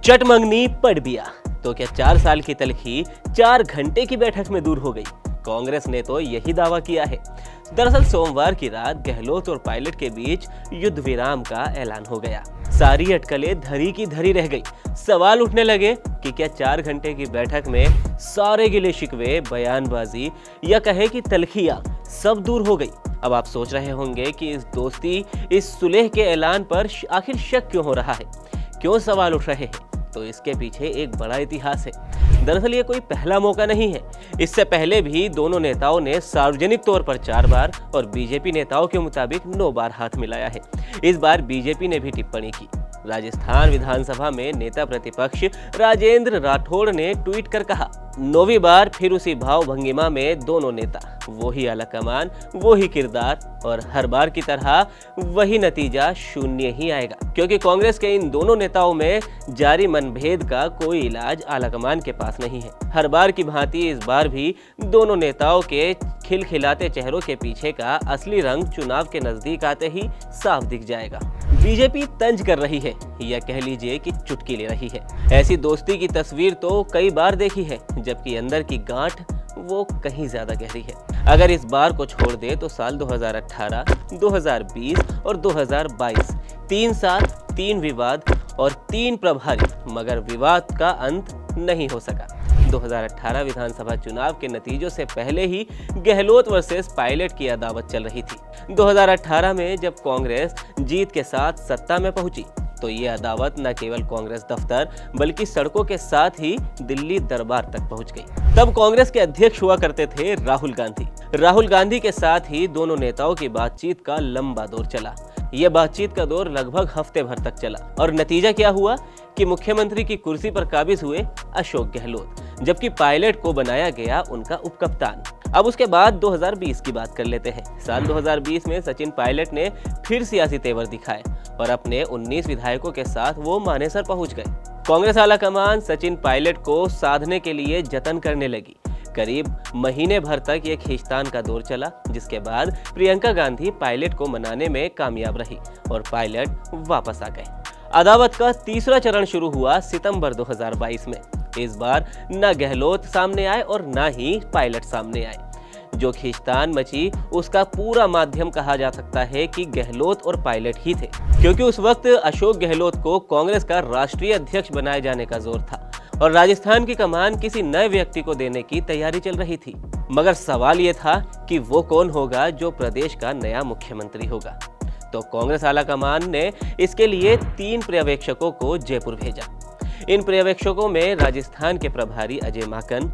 चटमंगनी पड़ बिया तो क्या 4 साल की तलखी 4 घंटे की बैठक में दूर हो गई? कांग्रेस ने तो यही दावा किया है। दरअसल सोमवार की रात गहलोत और पायलट के बीच युद्ध विराम का ऐलान हो गया। सारी अटकलें धरी की धरी रह गई। सवाल उठने लगे कि क्या 4 घंटे की बैठक में सारे गिले शिकवे, बयानबाजी या कहे कि तलखियां सब दूर हो गई? अब आप सोच रहे होंगे कि इस दोस्ती, इस सुलह के ऐलान पर आखिर शक क्यों हो रहा है, क्यों सवाल उठ रहे हैं? तो इसके पीछे एक बड़ा इतिहास है। दरअसल ये कोई पहला मौका नहीं है। इससे पहले भी दोनों नेताओं ने सार्वजनिक तौर पर 4 बार और बीजेपी नेताओं के मुताबिक 9 बार हाथ मिलाया है। इस बार बीजेपी ने भी टिप्पणी की। राजस्थान विधानसभा में नेता प्रतिपक्ष राजेंद्र राठौड़ ने ट्वीट कर कहा, 9वीं बार फिर उसी भाव भंगिमा में दोनों नेता, वही आलाकमान, वही किरदार और हर बार की तरह वही नतीजा शून्य ही आएगा, क्योंकि कांग्रेस के इन दोनों नेताओं में जारी मनभेद का कोई इलाज आलाकमान के पास नहीं है। हर बार की भांति इस बार भी दोनों नेताओं के खिलखिलाते चेहरों के पीछे का असली रंग चुनाव के नजदीक आते ही साफ दिख जाएगा। बीजेपी तंज कर रही है या कह लीजिए कि चुटकी ले रही है। ऐसी दोस्ती की तस्वीर तो कई बार देखी है, जबकि अंदर की गांठ वो कहीं ज्यादा गहरी है। अगर इस बार को छोड़ दे तो साल 2018, 2020 और 2022 3 साल, 3 विवाद और 3 प्रभारी, मगर विवाद का अंत नहीं हो सका। 2018 विधानसभा चुनाव के नतीजों से पहले ही गहलोत वर्सेस पायलट की अदावत चल रही थी। 2018 में जब कांग्रेस जीत के साथ सत्ता में पहुंची तो ये अदावत न केवल कांग्रेस दफ्तर बल्कि सड़कों के साथ ही दिल्ली दरबार तक पहुंच गई। तब कांग्रेस के अध्यक्ष हुआ करते थे राहुल गांधी। राहुल गांधी के साथ ही दोनों नेताओं की बातचीत का लंबा दौर चला। यह बातचीत का दौर लगभग हफ्ते भर तक चला और नतीजा क्या हुआ कि मुख्यमंत्री की कुर्सी पर काबिज हुए अशोक गहलोत, जबकि पायलट को बनाया गया उनका उपकप्तान। अब उसके बाद 2020 की बात कर लेते हैं। साल 2020 में सचिन पायलट ने फिर सियासी तेवर दिखाए और अपने 19 विधायकों के साथ वो मानेसर पहुंच गए। कांग्रेस आलाकमान सचिन पायलट को साधने के लिए जतन करने लगी। करीब महीने भर तक ये खींचतान का दौर चला, जिसके बाद प्रियंका गांधी पायलट को मनाने में कामयाब रही और पायलट वापस आ गए। अदावत का तीसरा चरण शुरू हुआ सितंबर 2022 में। इस बार न गहलोत सामने आए और न ही पायलट सामने आए। जो खींचतान मची उसका पूरा माध्यम कहा जा सकता है कि गहलोत और पायलट ही थे, क्योंकि उस वक्त अशोक गहलोत को कांग्रेस का राष्ट्रीय अध्यक्ष बनाए जाने का जोर था और राजस्थान की कमान किसी नए व्यक्ति को देने की तैयारी चल रही थी। मगर सवाल ये था कि वो कौन होगा जो प्रदेश का नया मुख्यमंत्री होगा। तो कांग्रेस आलाकमान ने इसके लिए 3 पर्यवेक्षकों को जयपुर भेजा। इन पर्यवेक्षकों में राजस्थान के प्रभारी अजय माकन,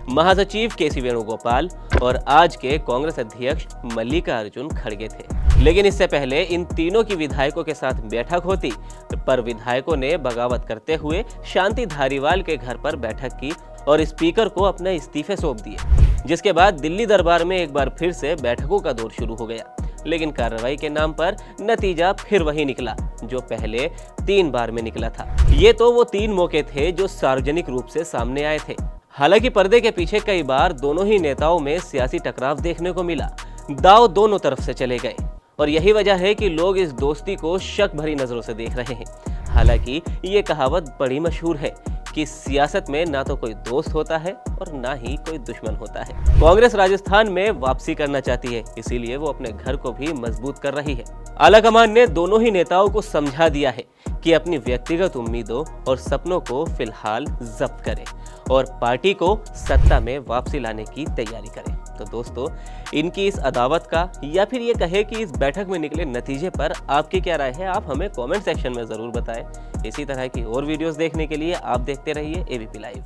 महासचिव केसी वेणुगोपाल और आज के कांग्रेस अध्यक्ष मल्लिकार्जुन खड़गे थे। लेकिन इससे पहले इन तीनों की विधायकों के साथ बैठक होती, पर विधायकों ने बगावत करते हुए शांति धारीवाल के घर पर बैठक की और स्पीकर को अपने इस्तीफे सौंप दिए, जिसके बाद दिल्ली दरबार में एक बार फिर से बैठकों का दौर शुरू हो गया। लेकिन कार्रवाई के नाम पर नतीजा फिर वही निकला जो पहले 3 बार में निकला था। ये तो वो 3 मौके थे जो सार्वजनिक रूप से सामने आए थे। हालांकि पर्दे के पीछे कई बार दोनों ही नेताओं में सियासी टकराव देखने को मिला। दांव दोनों तरफ से चले गए और यही वजह है कि लोग इस दोस्ती को शक भरी नजरों से देख रहे हैं। हालांकि ये कहावत बड़ी मशहूर है कि सियासत में ना तो कोई दोस्त होता है और ना ही कोई दुश्मन होता है। कांग्रेस राजस्थान में वापसी करना चाहती है, इसीलिए वो अपने घर को भी मजबूत कर रही है। आलाकमान ने दोनों ही नेताओं को समझा दिया है कि अपनी व्यक्तिगत उम्मीदों और सपनों को फिलहाल जब्त करें और पार्टी को सत्ता में वापसी लाने की तैयारी करें। तो दोस्तों, इनकी इस अदावत का या फिर ये कहे कि इस बैठक में निकले नतीजे पर आपकी क्या राय है, आप हमें कमेंट सेक्शन में जरूर बताएं। इसी तरह की और वीडियोस देखने के लिए आप देखते रहिए एबीपी लाइव।